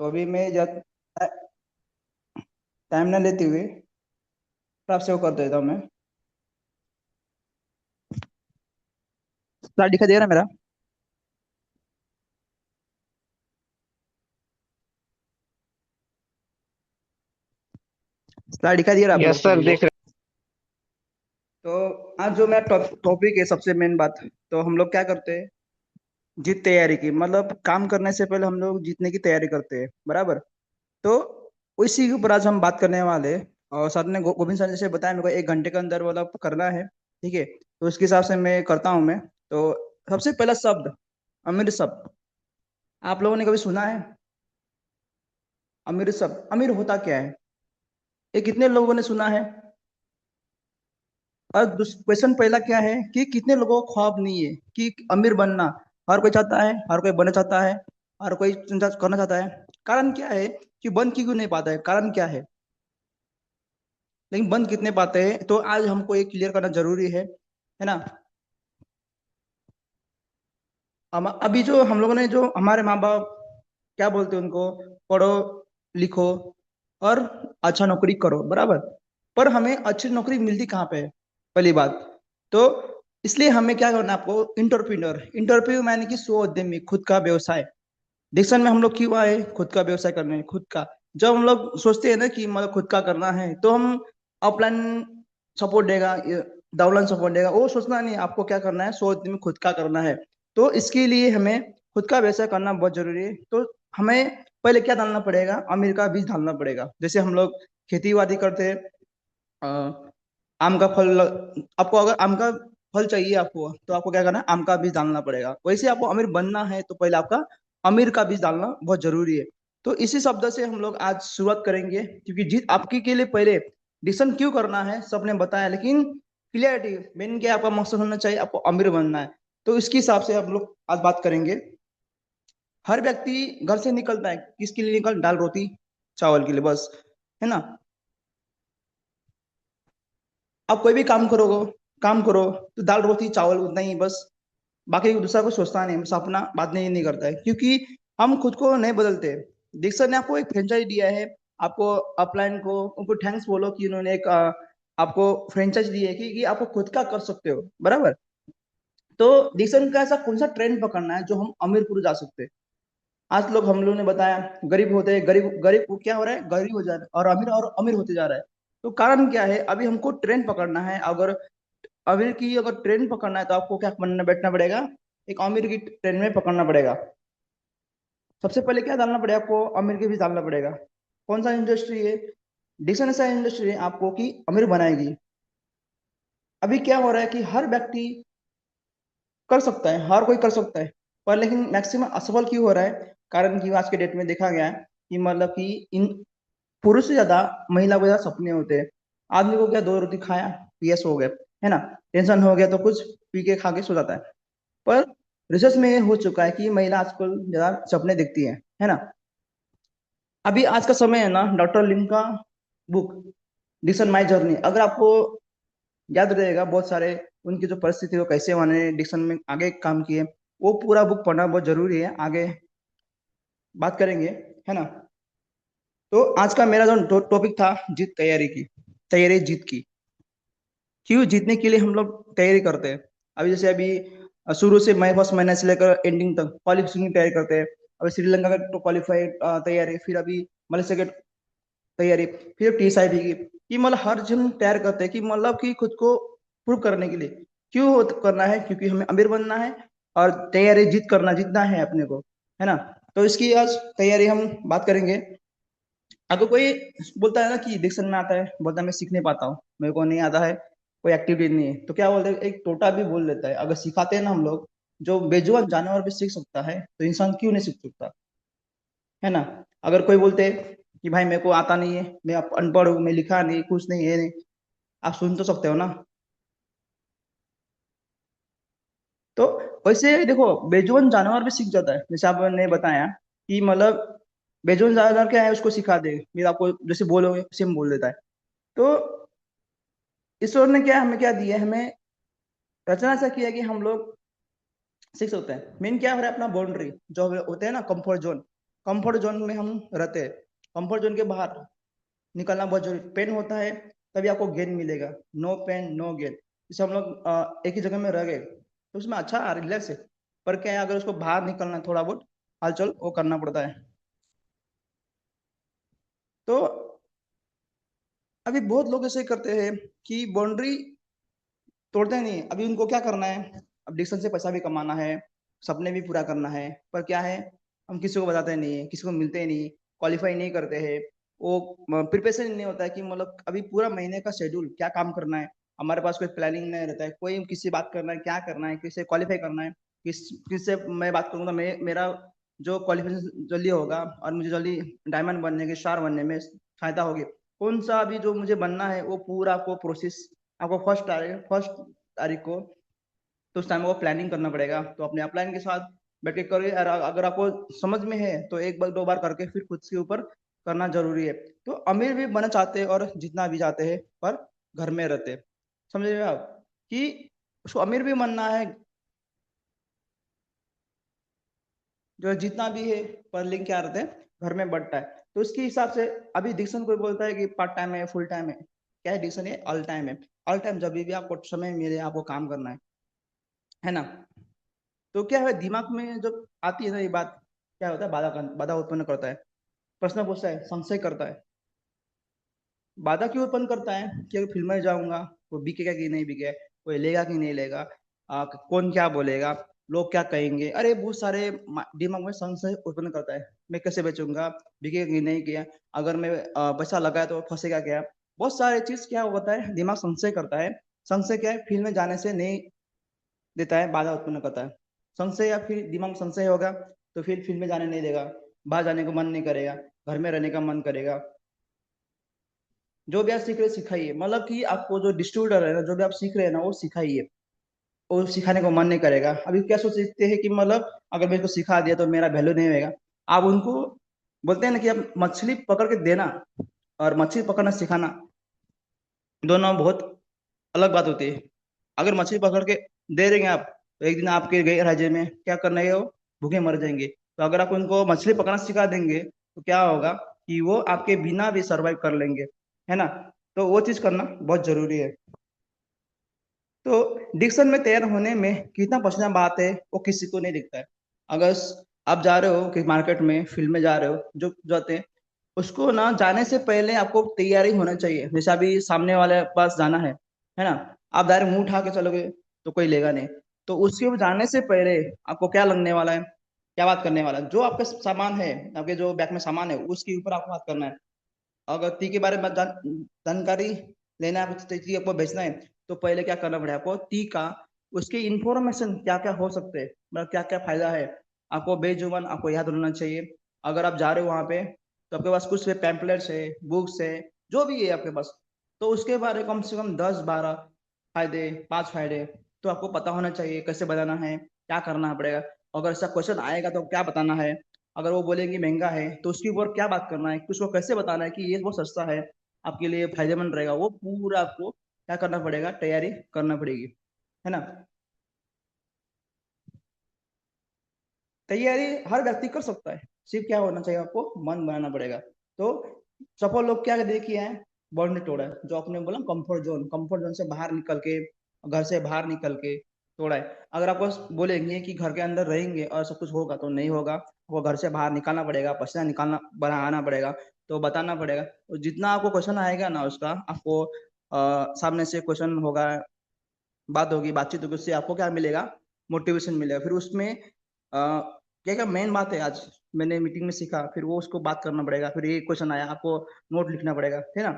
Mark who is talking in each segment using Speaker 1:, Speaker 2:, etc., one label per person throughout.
Speaker 1: तो अभी मैं टाइम ना लेते हुए आपसे वो कर देता हूँ मैं। स्लाइड दिखा दे रहा है मेरा? स्लाइड दिखा दिया आप
Speaker 2: यस
Speaker 1: लोग
Speaker 2: सर,
Speaker 1: सभी को?
Speaker 2: देख रहे।
Speaker 1: तो आज जो मेरा टॉपिक है, सबसे मेन बात, तो हम लोग क्या करते हैं, जीत तैयारी की, मतलब काम करने से पहले हम लोग जीतने की तैयारी करते हैं, बराबर? तो उसी के ऊपर आज हम बात करने वाले हैं। और साथ में गोविंद सर जैसे बताया, मेरे को 1 घंटे के अंदर मतलब करना है, ठीक है? तो उसके हिसाब से मैं करता हूँ मैं। तो सबसे पहला शब्द, अमीर शब्द। आप लोगों ने कभी सुना है अमीर शब्द? अमीर होता क्या है, ये कितने लोगों ने सुना है? और क्वेश्चन पहला क्या है कि कितने लोगों को ख्वाब नहीं है कि अमीर बनना? हर कोई चाहता है, हर कोई बनना चाहता है, हर कोई चिंता करना चाहता है। कारण क्या है कि बन क्यों नहीं पाता है, कारण क्या है? लेकिन बन कितने पाते हैं, तो आज हमको ये क्लियर करना जरूरी है ना? हम अभी जो हम लोगों ने, जो हमारे माँ बाप क्या बोलते हैं उनको, पढ़ो लिखो और अच्छा नौकरी करो, बराबर? पर हमें अच्छी नौकरी मिलती कहाँ पे है, पहली बात। तो इसलिए हमें क्या करना है, आपको इंटरप्रीनर, इंटरप्रीनर माने कि स्व उद्यमी, खुद का व्यवसाय। डिक्शन में हम लोग क्यों आए, खुद का व्यवसाय करने, खुद का। जब हम लोग सोचते हैं ना कि मतलब खुद का करना है, तो हम अपलाइन सपोर्ट देगा, डाउनलाइन सपोर्ट देगा, वो सोचना नहीं। आपको क्या करना है, सोच में खुद का करना है। तो इसके लिए हमें खुद का व्यवसाय करना बहुत जरूरी है। तो हमें पहले क्या डालना पड़ेगा, अमीर का बीज डालना पड़ेगा। जैसे हम लोग खेती बाड़ी करते हैं, अ, आम का फल, आपको अगर आम का फल चाहिए आपको, तो आपको क्या करना है, आम का बीज डालना पड़ेगा। वैसे आपको अमीर बनना है, तो पहले आपका अमीर का बीज डालना बहुत जरूरी है। तो इसी शब्द से हम लोग आज शुरुआत करेंगे, क्योंकि जीत आपकी के लिए पहले डिसीजन क्यों करना है सबने बताया, लेकिन क्लियरिटी मेन क्या, आपका मकसद होना चाहिए, आपको अमीर बनना है। तो इसके हिसाब से हम लोग आज बात करेंगे। हर व्यक्ति घर से निकलता है, किसके लिए निकल, दाल रोटी चावल के लिए बस, है ना? आप कोई भी काम करो तो दाल रोटी चावल उतना ही बस। बाकी दूसरा कुछ सोचता नहीं, बस अपना बात नहीं करता है, क्योंकि हम खुद को नहीं बदलते। दीक्षा ने आपको एक फ्रेंचाइज दिया है, आपको अपलाइन को, उनको थैंक्स बोलो कि उन्होंने एक आपको फ्रेंचाइज दी है कि आपको खुद का कर सकते हो, बराबर? तो दीक्षा का ऐसा कौन सा ट्रेंड पकड़ना है जो हम अमीरपुर जा सकते हैं? आज लोग, हम लोगों ने बताया, गरीब होते हैं, गरीब गरीब वो क्या हो रहा है, गरीब हो जा रहा है, और अमीर होते जा रहा है। तो कारण क्या है, अभी हमको ट्रेंड पकड़ना है। अगर अमीर की अगर ट्रेन पकड़ना है, तो आपको क्या बनना, बैठना पड़ेगा, एक अमीर की ट्रेन में पकड़ना पड़ेगा। सबसे पहले क्या डालना पड़ेगा आपको, अमीर के भी डालना पड़ेगा। कौन सा इंडस्ट्री है? डिक्शन ऐसा इंडस्ट्री है आपको कि अमीर बनाएगी। अभी क्या हो रहा है कि हर व्यक्ति कर सकता है, हर कोई कर सकता है, पर लेकिन मैक्सिमम असफल क्यों हो रहा है? कारण कि आज के डेट में देखा गया है कि मतलब कि इन पुरुष से ज्यादा महिला को ज्यादा सपने होते हैं। आदमी को क्या, दो रोटी खाया, पीएस हो गए, है ना? टेंशन हो गया तो कुछ पी के खा के सो जाता है। पर रिसर्च में ये हो चुका है कि महिला आजकल ज्यादा सपने देखती है ना? अभी आज का समय है ना, डॉक्टर लिम का बुक डिक्शन माई जर्नी, अगर आपको याद रहेगा, बहुत सारे उनकी जो परिस्थिति, वो कैसे उन्होंने डिक्शन में आगे काम किए, वो पूरा बुक पढ़ना बहुत जरूरी है। आगे बात करेंगे, है ना? तो आज का मेरा जो टॉपिक था, जीत तैयारी की, तैयारी जीत की। क्यों जीतने के लिए हम लोग तैयारी करते हैं? अभी जैसे अभी शुरू से मई फर्स्ट महीने से लेकर एंडिंग तक क्वालिफिकेशन की तैयारी करते हैं। अभी श्रीलंका का तो क्वालिफाई तैयारी, फिर अभी मलेशिया की तैयारी, फिर TSIB की। कि मतलब हर जन तैयार करते हैं कि मतलब कि खुद को प्रूव करने के लिए। क्यों करना है? क्योंकि हमें अमीर बनना है, और तैयारी जीत करना, जीतना है अपने को, है ना? तो इसकी आज तैयारी हम बात करेंगे। अगर कोई बोलता है ना कि डिक्शन में आता है, बोलता है मैं सीख नहीं पाता हूँ, मेरे को नहीं आता है, कोई एक्टिविटी नहीं है, तो क्या बोलते हैं, एक टोटा भी बोल देता है। अगर सिखाते हैं ना हम लोग, जो बेजुबान जानवर भी सीख सकता है, तो इंसान क्यों नहीं सीख सकता, है ना? अगर कोई बोलते हैं कि भाई मेरे को आता नहीं है, मैं अनपढ़ हूँ, मैं लिखा नहीं, कुछ नहीं है नहीं, आप सुन तो सकते हो ना? तो वैसे देखो, बेजुबान जानवर भी सीख जाता है। जैसे आपने बताया कि मतलब बेजुबान जानवर क्या है, उसको सिखा दे, फिर आपको जैसे बोलोगे सेम बोल देता है। तो ईश्वर ने क्या, हमें क्या दिया है, हमें रचना ऐसा किया है कि हम लोग सीख सकते हैं। मेन क्या हो रहा है, अपना बाउंड्री जो होते हैं ना, कंफर्ट जोन, कंफर्ट जोन में हम रहते हैं, कंफर्ट जोन के बाहर निकलना बहुत जरूरी। पेन होता है तभी आपको गेन मिलेगा, नो पेन नो गेन। जैसे हम लोग एक ही जगह में रह गए तो उसमें अच्छा रिलैक्स है, पर क्या है अगर उसको बाहर निकलना है, थोड़ा बहुत हलचल वो करना पड़ता है। तो अभी बहुत लोग ऐसे करते हैं कि बाउंड्री तोड़ते नहीं। अभी उनको क्या करना है, अब डिक्शन से पैसा भी कमाना है, सपने भी पूरा करना है, पर क्या है हम किसी को बताते नहीं, किसी को मिलते नहीं, क्वालिफाई नहीं करते हैं। वो प्रिपरेशन नहीं होता है कि मतलब अभी पूरा महीने का शेड्यूल क्या काम करना है, हमारे पास कोई प्लानिंग नहीं रहता है। कोई किसी बात करना है, क्या करना है, किससे क्वालिफाई करना है, किससे मैं बात करूंगा, मैं मेरा जो क्वालिफिकेशन जल्दी होगा और मुझे जल्दी डायमंड बनने के स्टार बनने में फायदा होगी। कौन सा अभी जो मुझे बनना है वो पूरा आपको प्रोसेस, आपको फर्स्ट तारीख को तो उस टाइम को प्लानिंग करना पड़ेगा। तो अपने अपलाइन के साथ बैठ के करिए, और अगर आपको समझ में है तो एक बार दो बार करके फिर खुद के ऊपर करना जरूरी है। तो अमीर भी बनना चाहते हैं और जितना भी चाहते हैं, पर घर में रहते हैं। समझ रहे हो आप कि उसको अमीर भी बनना है, जो जितना भी है, पर लिंक क्या रहते हैं घर में बढ़ता है। तो उसके हिसाब से अभी डिक्शन कोई बोलता है कि पार्ट टाइम है फुल टाइम है, क्या है डिक्शन है ऑल टाइम है। ऑल टाइम जब भी आपको समय मिले आपको काम करना है ना। तो क्या है दिमाग में जब आती है ना ये बात, क्या होता है बाधा उत्पन्न करता है, प्रश्न पूछता है, संशय करता है। बाधा क्यों उत्पन्न करता है कि अगर फिल्म में जाऊंगा वो बिकेगा कि नहीं बिकेगा, कोई लेगा कि नहीं लेगा, कौन क्या बोलेगा, लोग क्या कहेंगे, अरे बहुत सारे दिमाग में संशय उत्पन्न करता है। मैं कैसे बेचूंगा, बिकेगा कि नहीं किया, अगर मैं पैसा लगाया तो फंसेगा क्या। बहुत सारे चीज क्या होता है, दिमाग संशय करता है। संशय क्या है, फिल्म में जाने से नहीं देता है, बाधा उत्पन्न करता है। संशय या फिर दिमाग में संशय होगा तो फिर फील्ड में जाने नहीं देगा, बाहर जाने का मन नहीं करेगा, घर में रहने का मन करेगा। जो भी आप सीख रहे सिखाइए, मतलब कि आपको जो डिस्ट्रीब्यूटर है ना, जो भी आप सीख रहे हैं ना वो सिखाइए। वो सिखाने को मन नहीं करेगा, अभी क्या सोचते हैं कि मतलब अगर मैं इसको सिखा दिया तो मेरा वैल्यू नहीं होगा। आप उनको बोलते हैं ना कि आप मछली पकड़ के देना और मछली पकड़ना सिखाना दोनों बहुत अलग बात होती है। अगर मछली पकड़ के दे देंगे आप तो एक दिन आपके गए राज्य में क्या करना है, वो भूखे मर जाएंगे। तो अगर आप उनको मछली पकड़ना सिखा देंगे तो क्या होगा कि वो आपके बिना भी सरवाइव कर लेंगे, है ना। तो वो चीज करना बहुत जरूरी है। तो डिक्शन में तैयार होने में कितना पसीना बात है वो किसी को नहीं दिखता है। अगर आप जा रहे हो कि मार्केट में फील्ड में जा रहे हो, जो जाते हैं उसको ना जाने से पहले आपको तैयारी होना चाहिए। जैसे अभी सामने वाले पास जाना है ना, आप डायरेक्ट मुंह उठा के चलोगे तो कोई लेगा नहीं। तो उसके जाने से पहले आपको क्या लगने वाला है, क्या बात करने वाला है, जो आपका सामान है, आपके जो बैग में सामान है उसके ऊपर आपको बात करना है। अगर ती के बारे में जानकारी लेना है, कुछ ती आपको बेचना है, तो पहले क्या करना पड़ेगा आपको ती का, उसके इंफॉर्मेशन क्या क्या हो सकते हैं, मतलब क्या क्या फायदा है, आपको बेजुबान आपको याद रहना चाहिए। अगर आप जा रहे हो वहां पे तो आपके पास कुछ पैम्पलेट्स है, बुक्स है, जो भी है आपके पास, तो उसके बारे में कम से कम 10-12 फायदे, 5 फायदे तो आपको पता होना चाहिए। कैसे बताना है, क्या करना पड़ेगा, अगर ऐसा क्वेश्चन आएगा तो क्या बताना है। अगर वो बोलेंगे महंगा है तो उसके ऊपर क्या बात करना है, उसको कैसे बताना है कि ये बहुत सस्ता है, आपके लिए फायदेमंद रहेगा, वो पूरा आपको क्या करना पड़ेगा, तैयारी करना पड़ेगी, है ना। तैयारी हर व्यक्ति कर सकता है, सिर्फ क्या होना चाहिए आपको मन बनाना पड़ेगा। तो सफल लोग क्या देखिए हैं, बाउंड्री तोड़ा है, जो आपने बोला कंफर्ट जोन से बाहर निकल के, घर से बाहर निकल के तोड़ा है। अगर आपको बोलेंगे कि घर के अंदर रहेंगे और सब कुछ होगा तो नहीं होगा, वो घर से बाहर निकालना पड़ेगा, पसीना निकालना बनाना पड़ेगा, तो बताना पड़ेगा। तो जितना आपको क्वेश्चन आएगा ना उसका आपको सामने से क्वेश्चन होगा, बात होगी, बातचीत होगी, उससे आपको क्या मिलेगा, मोटिवेशन मिलेगा। फिर उसमें क्या क्या मेन बात है आज मैंने मीटिंग में सीखा, फिर वो उसको बात करना पड़ेगा। फिर ये क्वेश्चन आया आपको नोट लिखना पड़ेगा, है ना।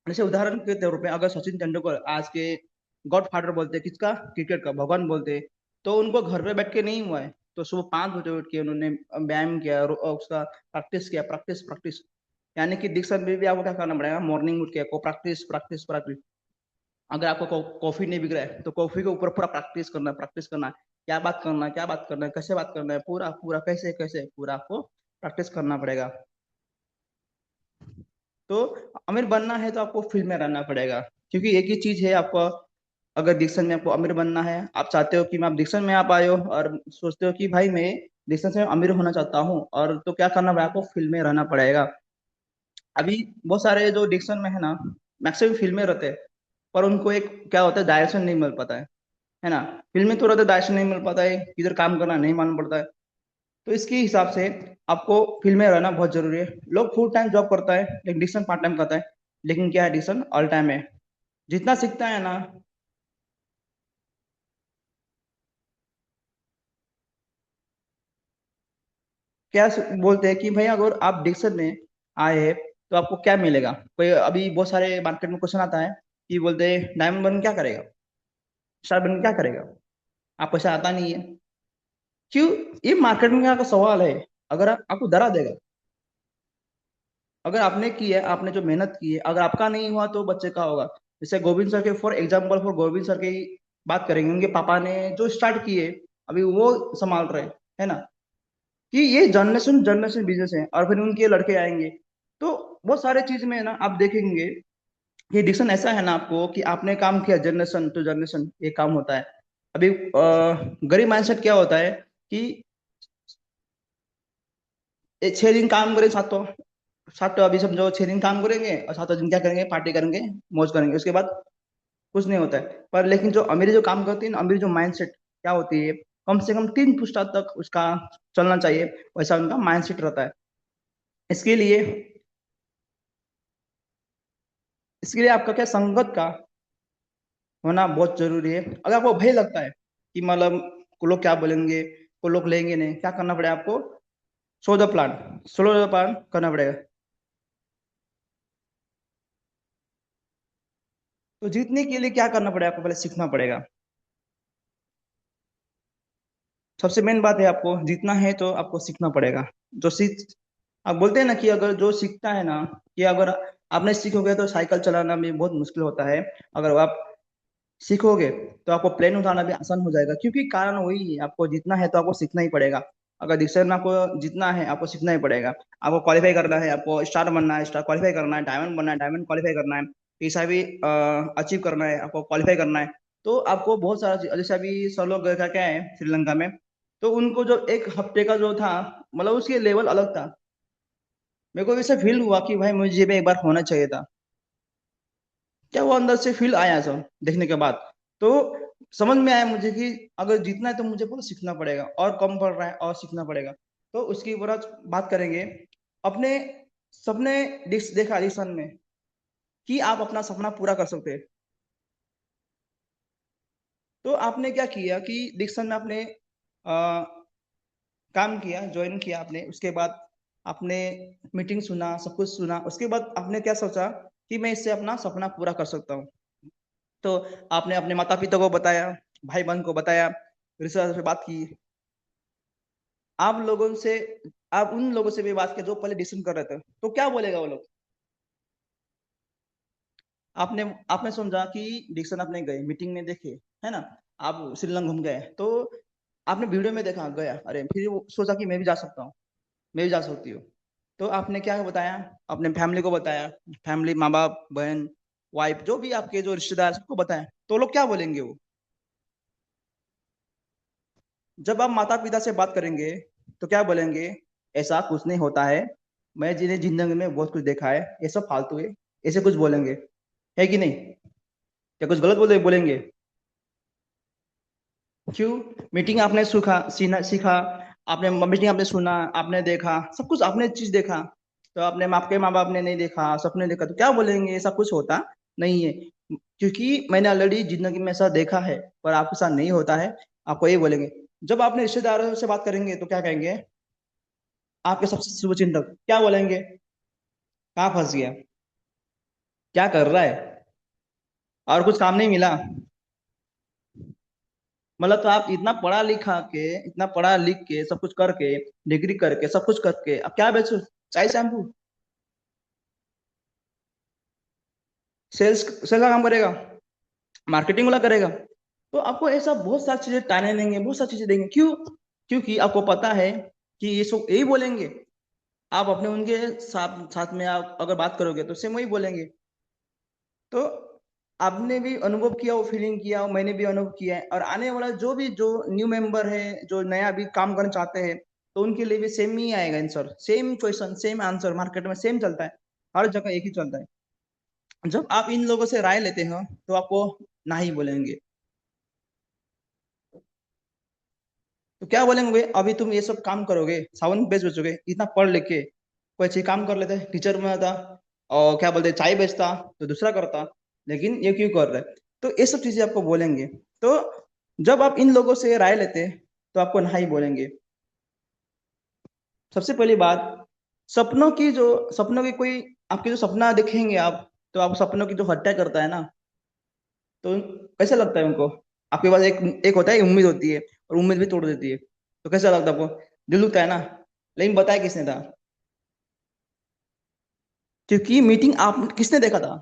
Speaker 1: जैसे उदाहरण के तौर पे अगर सचिन तेंदुलकर आज के गॉड फादर बोलते हैं किसका, क्रिकेट का भगवान बोलते हैं, तो उनको घर पे बैठ के नहीं हुआ है। तो सुबह 5 बजे उठ के उन्होंने व्यायाम किया, उसका प्रैक्टिस किया, प्रैक्टिस प्रैक्टिस। यानी कि डिक्शन में भी आपको क्या करना पड़ेगा, मॉर्निंग उठ के को प्रैक्टिस प्रैक्टिस प्रैक्टिस। अगर आपको कॉफी नहीं बिक रहा है तो कॉफी के ऊपर पूरा प्रैक्टिस करना है, क्या बात करना है, क्या बात करना है, कैसे बात करना है, पूरा पूरा कैसे कैसे पूरा आपको प्रैक्टिस करना पड़ेगा। तो अमीर बनना है तो आपको फील्ड में रहना पड़ेगा, क्योंकि एक ही चीज है आपको। अगर डिक्शन में आपको अमीर बनना है, आप चाहते हो कि मैं आप डिक्शन में आप आए हो और सोचते हो कि भाई मैं डिक्शन से अमीर होना चाहता हूँ और तो क्या करना पड़ेगा, आपको फील्ड में रहना पड़ेगा। अभी बहुत सारे जो डिक्शन में है ना, मैक्सिमम फील्ड में रहते हैं, पर उनको एक क्या होता है, डायरेक्शन नहीं मिल पाता है ना। फील्ड में तो रहते, डायरेक्शन नहीं मिल पाता है, किधर काम करना नहीं मालूम पड़ता है। तो इसके हिसाब से आपको फील्ड में रहना बहुत जरूरी है। लोग फुल टाइम जॉब करता है, लेकिन डिक्शन पार्ट टाइम करता है। लेकिन क्या है, डिक्शन ऑल टाइम है। जितना सीखता है ना, बोलते हैं कि भाई अगर आप डिक्शन में आए हैं तो आपको क्या मिलेगा। कोई अभी बहुत सारे मार्केट में क्वेश्चन आता है कि बोलते हैं डायमंड बन क्या करेगा, स्टार बन क्या करेगा, आप पैसा आता नहीं है। क्यों? ये मार्केटिंग का सवाल है। अगर आपको डरा देगा, अगर आपने की है, आपने जो मेहनत की है, अगर आपका नहीं हुआ तो बच्चे का होगा। जैसे गोविंद सर के, for example, for Govind sir की बात करेंगे, उनके पापा ने जो स्टार्ट किए अभी वो संभाल रहे, है ना। कि ये जनरेशन जनरेशन बिजनेस है, और फिर उनके लड़के आएंगे। तो बहुत सारे चीज में है ना, आप देखेंगे कि डिक्शन ऐसा है ना आपको, कि आपने काम किया जनरेशन टू जनरेशन, ये काम होता है। अभी गरीब माइंडसेट क्या होता है कि 6 दिन काम करें, सातों सात, अभी समझो 6 दिन काम करेंगे और सातों दिन क्या करेंगे, पार्टी करेंगे, मौज करेंगे, उसके बाद कुछ नहीं होता है। पर लेकिन जो अमीरी जो काम करती है ना, अमीरी जो माइंडसेट क्या होती है, कम से कम 3 पुश्ता तक उसका चलना चाहिए, वैसा उनका माइंडसेट रहता है। इसके लिए इसके लिए आपका क्या, संगत का होना बहुत जरूरी है। अगर आपको भय लगता है कि मतलब को लोग क्या बोलेंगे, को लोग लेंगे नहीं, क्या करना पड़ेगा आपको, सोलो द प्लान करना पड़ेगा। तो जीतने के लिए क्या करना पड़ेगा, आपको पहले सीखना पड़ेगा। सबसे मेन बात है, आपको जीतना है तो आपको सीखना पड़ेगा। जो सीख आप बोलते हैं ना कि अगर जो सीखता है ना, कि अगर आप नहीं सीखोगे तो साइकिल चलाना भी बहुत मुश्किल होता है। अगर आप सीखोगे तो आपको प्लेन उठाना भी आसान हो जाएगा, क्योंकि कारण वही है, आपको जीतना है तो आपको सीखना ही पड़ेगा। अगर डिक्शनरी में आपको जीतना है, आपको सीखना ही पड़ेगा। आपको क्वालिफाई करना है, आपको स्टार बनना है, स्टार क्वालिफाई करना है, डायमंड बनना है, डायमंड क्वालिफाई करना है, पैसा भी अचीव करना है, आपको क्वालिफाई करना है। तो आपको बहुत सारा जैसे अभी सब लोग गए था क्या है श्रीलंका में, तो उनको जो 1 हफ्ते का जो था, मतलब उसके लेवल अलग था। मेरे को ऐसा फील हुआ कि भाई मुझे भी एक बार होना चाहिए था। क्या वो अंदर से फील आया सब देखने के बाद। तो समझ में आया मुझे कि अगर जीतना है तो मुझे पूरा सीखना पड़ेगा, और कम पड़ रहा है और सीखना पड़ेगा। तो उसकी पूरा बात करेंगे। अपने सपने देखा रिसन में, कि आप अपना सपना पूरा कर सकते हैं। तो आपने क्या किया कि डिक्शन में आपने काम किया, ज्वाइन किया आपने, उसके बाद आपने मीटिंग सुना, सब कुछ सुना, उसके बाद आपने क्या सोचा कि मैं इससे अपना सपना पूरा कर सकता हूँ। तो आपने अपने माता पिता को बताया, भाई बहन को बताया, रिश्तेदारों से बात की। आप लोगों से आप उन लोगों से भी बात की जो पहले डिस्कशन कर रहे थे, तो क्या बोलेगा वो लोग। आपने आपने समझा कि डिक्शन आपने गए मीटिंग में देखे, है ना। आप श्रीलंका घूम गए, तो आपने वीडियो में देखा, गया, अरे फिर वो सोचा कि मैं भी जा सकता हूँ, मैं भी जा सकती हूँ। तो आपने क्या बताया, अपने फैमिली को बताया, फैमिली, माँ बाप, बहन, वाइफ, जो भी आपके जो रिश्तेदार, सबको बताया, तो लोग क्या बोलेंगे वो। जब आप माता पिता से बात करेंगे तो क्या बोलेंगे, ऐसा कुछ नहीं होता है, मैं जिन्हें जिंदगी में बहुत कुछ देखा है, ये सब फालतू है, ऐसे कुछ बोलेंगे, है कि नहीं। क्या कुछ गलत बोलेंगे। क्यों? मीटिंग आपने सीखा, आपने मीटिंग आपने सुना, आपने देखा, सब कुछ आपने चीज देखा। तो आपने आपके माँ बाप ने नहीं देखा, सपने देखा, तो क्या बोलेंगे, ऐसा कुछ होता नहीं है, क्योंकि मैंने ऑलरेडी जिंदगी में ऐसा देखा है, पर आपके साथ नहीं होता है, आपको ये बोलेंगे। जब आपने रिश्तेदारों से बात करेंगे तो क्या कहेंगे, आपके सबसे शुभचिंतक क्या बोलेंगे, कहाँ फंस गया, क्या कर रहा है, और कुछ काम नहीं मिला। मतलब तो आप इतना पढ़ा लिख के, सब कुछ करके, डिग्री करके, सब कुछ करके, अब क्या बेचो, चाय शैम्पू, सेल्स का काम करेगा, मार्केटिंग वाला करेगा। तो आपको ऐसा बहुत सारी चीजें ताने देंगे, बहुत सारी चीजें देंगे। क्यों? क्योंकि आपको पता है कि ये सब यही बोलेंगे। आप अपने उनके साथ साथ में आप अगर बात करोगे तो सेम वही बोलेंगे। तो आपने भी अनुभव किया, वो फीलिंग किया, वो मैंने भी अनुभव किया है, और आने वाला जो भी जो न्यू मेंबर है, जो नया भी काम करना चाहते हैं, तो उनके लिए भी सेम ही आएगा answer, same question same answer, market में सेम चलता है, हर जगह एक ही चलता है। जब आप इन लोगों से राय लेते हो तो आपको ना ही बोलेंगे। तो क्या बोलेंगे, अभी तुम ये सब काम करोगे, सावन बेच बेचोगे, इतना पढ़ लिख के कोई अच्छी काम कर लेते, टीचर बनता, और क्या बोलते चाय बेचता तो दूसरा करता, लेकिन ये क्यों कर रहे। तो ये सब चीजें आपको बोलेंगे। तो जब आप इन लोगों से राय लेते तो आपको ना ही बोलेंगे। सबसे पहली बात, सपनों की जो सपनों की कोई आपके जो सपना देखेंगे आप, तो आप सपनों की जो हत्या करता है ना, तो कैसा लगता है उनको। आपके पास एक एक होता है, उम्मीद होती है, और उम्मीद भी तोड़ देती है, तो कैसा लगता है आपको, दिल दुखता है ना। लेकिन बताया किसने था, क्योंकि मीटिंग आप किसने देखा था,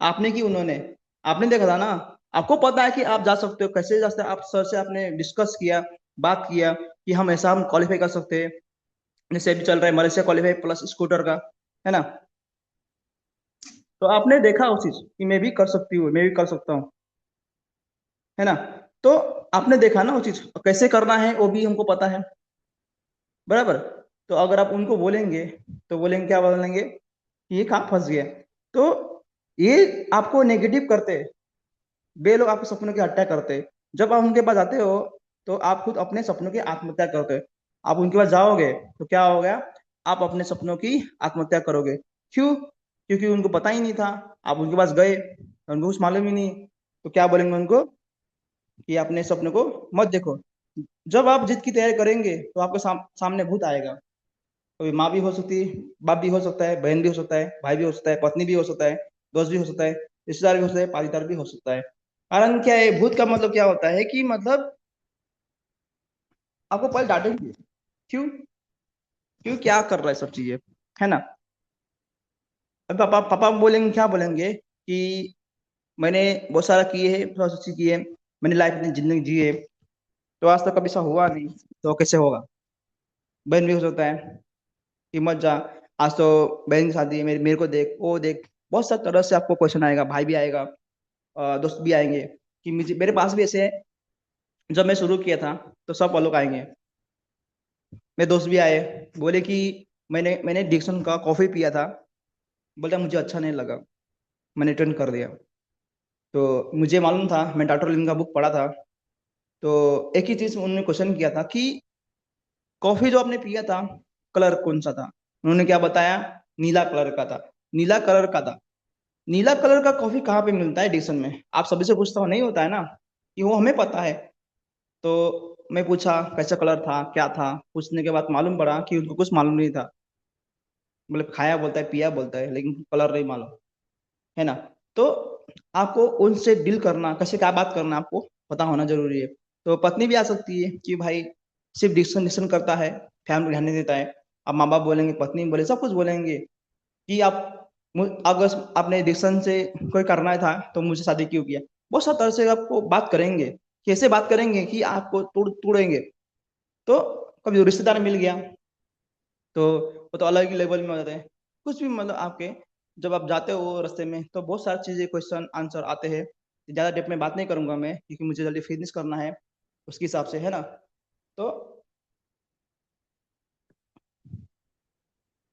Speaker 1: आपने की उन्होंने, आपने देखा था ना। आपको पता है कि आप जा सकते हो, कैसे जा सकते हो, आप सर से आपने डिस्कस किया, बात किया कि हम ऐसा हम क्वालिफाई कर सकते हैं, जैसे अभी चल रहा है मलेशिया क्वालिफाई प्लस स्कूटर का, है ना। तो आपने देखा उस चीज कि मैं भी कर सकती हूँ, मैं भी कर सकता हूँ, है ना। तो आपने देखा ना वो चीज कैसे करना है, वो भी हमको पता है, बराबर। तो अगर आप उनको बोलेंगे तो बोलेंगे, क्या बोलेंगे कि ये कहाँ फंस गया। तो ये आपको नेगेटिव करते, वे लोग आपके सपनों की हत्या करते। जब आप उनके पास आते हो तो आप खुद अपने सपनों की आत्महत्या करते हो। आप उनके पास जाओगे तो क्या होगा, आप अपने सपनों की आत्महत्या करोगे। क्यों, क्योंकि उनको पता ही नहीं था। आप उनके पास गए, उनको कुछ मालूम ही नहीं, तो क्या बोलेंगे उनको कि अपने सपनों को मत देखो। जब आप जिद की तैयारी करेंगे तो आपके सामने भूत आएगा। कोई माँ भी हो सकती है, बाप भी हो सकता है, बहन भी हो सकता है, भाई भी हो सकता है, पत्नी भी हो सकता है, दोस्त भी हो सकता है, रिश्तेदार भी हो सकता है, पाटीदार भी हो सकता है। कारण क्या है, भूत का मतलब क्या होता है कि मतलब आपको पहले डांटेंगे। क्यों, क्यों क्या कर रहा है सब चीजें, है ना। अब पापा पापा बोलेंगे, क्या बोलेंगे कि मैंने बहुत सारा किए है, बहुत अच्छी की है, मैंने लाइफ में जिंदगी जी है, तो आज तक कभी ऐसा हुआ नहीं, तो कैसे होगा। बहन भी हो सकता है कि मत जा, आज तो बहन की शादी है, मेरे मेरे को देख, वो देख, बहुत सारी तरह से आपको क्वेश्चन आएगा, भाई भी आएगा, दोस्त भी आएंगे। कि मुझे, मेरे पास भी ऐसे है, जब मैं शुरू किया था तो सब लोग आएंगे। मेरे दोस्त भी आए, बोले कि मैंने मैंने डिक्सन का कॉफी पिया था, बोलता मुझे अच्छा नहीं लगा, मैंने रिटर्न कर दिया। तो मुझे मालूम था, मैं डॉक्टर लिम का बुक पढ़ा था। तो एक ही चीज उन्होंने क्वेश्चन किया था कि कॉफी जो आपने पिया था, कलर कौन सा था। उन्होंने क्या बताया, नीला कलर का था, नीला कलर का था। नीला कलर का कॉफी कहाँ पे मिलता है डिक्सन में, आप सभी से पूछता हो, नहीं होता है ना, कि वो हमें पता है। तो मैं पूछा कैसा कलर था, क्या था, पूछने के बाद मालूम पड़ा कि उनको कुछ मालूम नहीं था। मतलब खाया बोलता है, पिया बोलता है, लेकिन कलर नहीं मालूम, है ना। तो आपको उनसे डील करना, कैसे क्या बात करना, आपको पता होना जरूरी है। तो पत्नी भी आ सकती है कि भाई सिर्फ डिक्शन डिक्शन करता है, फैमिली ध्यान नहीं देता है। अब माँ बाप बोलेंगे, पत्नी बोले, सब कुछ बोलेंगे कि आप अगर आपने डिक्शन से कोई करना था तो मुझे शादी क्यों किया। बहुत सारी तरह से आपको बात करेंगे, कैसे बात करेंगे कि आपको तोड़ेंगे। तो कभी रिश्तेदार मिल गया तो वो तो अलग ही लेवल में हो जाते हैं। कुछ भी मतलब आपके, जब आप जाते हो रास्ते में तो बहुत सारी चीजें क्वेश्चन आंसर आते हैं। ज्यादा डेप में बात नहीं करूंगा मैं, क्योंकि मुझे जल्दी फिनिश करना है उसके हिसाब से, है ना। तो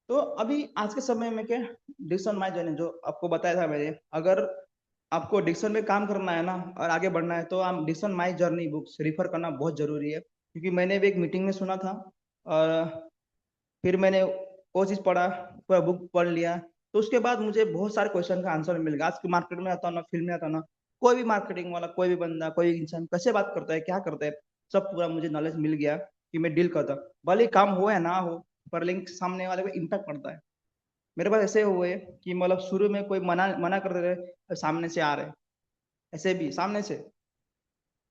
Speaker 1: तो अभी आज के समय में क्या, डिक्शन माई जर्नी जो आपको बताया था मैंने, अगर आपको डिक्शन में काम करना है ना और आगे बढ़ना है, तो आप डिक्शन माई जर्नी बुक्स रिफर करना बहुत जरूरी है। क्योंकि मैंने भी एक मीटिंग में सुना था, और फिर मैंने वो चीज पढ़ा, पूरा बुक पढ़ लिया। तो उसके बाद मुझे बहुत सारे क्वेश्चन का आंसर मिल गया। आज के मार्केट में आता ना, फील्ड में आता ना, कोई भी मार्केटिंग वाला, कोई भी बंदा, कोई भी इंसान कैसे बात करता है, क्या करता है, सब पूरा मुझे नॉलेज मिल गया कि मैं डील करता। भले ही काम हो या ना हो, पर लिंक सामने वाले को इम्पैक्ट पड़ता है। मेरे पास ऐसे हुए कि मतलब शुरू में कोई मना मना कर रहे थे, सामने से आ रहे, ऐसे भी सामने से।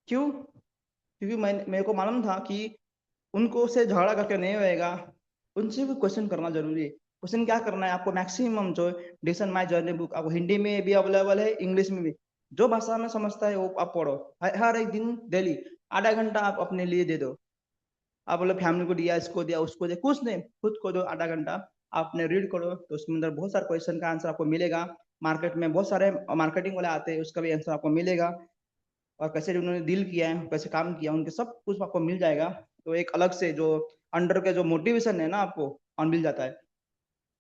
Speaker 1: क्यों, क्योंकि मैं, मेरे को मालूम था कि उनको से झगड़ा करके नहीं होएगा, उनसे भी क्वेश्चन करना जरूरी है। क्वेश्चन क्या करना है आपको, मैक्सिमम जो डिक्शन माई जर्नी बुक आपको हिंदी में भी अवेलेबल है, इंग्लिश में भी, जो भाषा में समझता है वो आप पढ़ो। हर एक दिन डेली आधा घंटा आप अपने लिए दे दो। आप बोलो फैमिली को दिया, इसको दिया, उसको दिया, कुछ नहीं, खुद को दो आधा घंटा। आपने रीड करो तो उसके अंदर बहुत सारे क्वेश्चन का आंसर आपको मिलेगा। मार्केट में बहुत सारे मार्केटिंग वाले आते हैं, उसका भी आंसर आपको मिलेगा। और कैसे उन्होंने डील किया है, कैसे काम किया, उनके सब कुछ आपको मिल जाएगा। तो एक अलग से जो अंडर के जो मोटिवेशन है ना आपको और मिल जाता है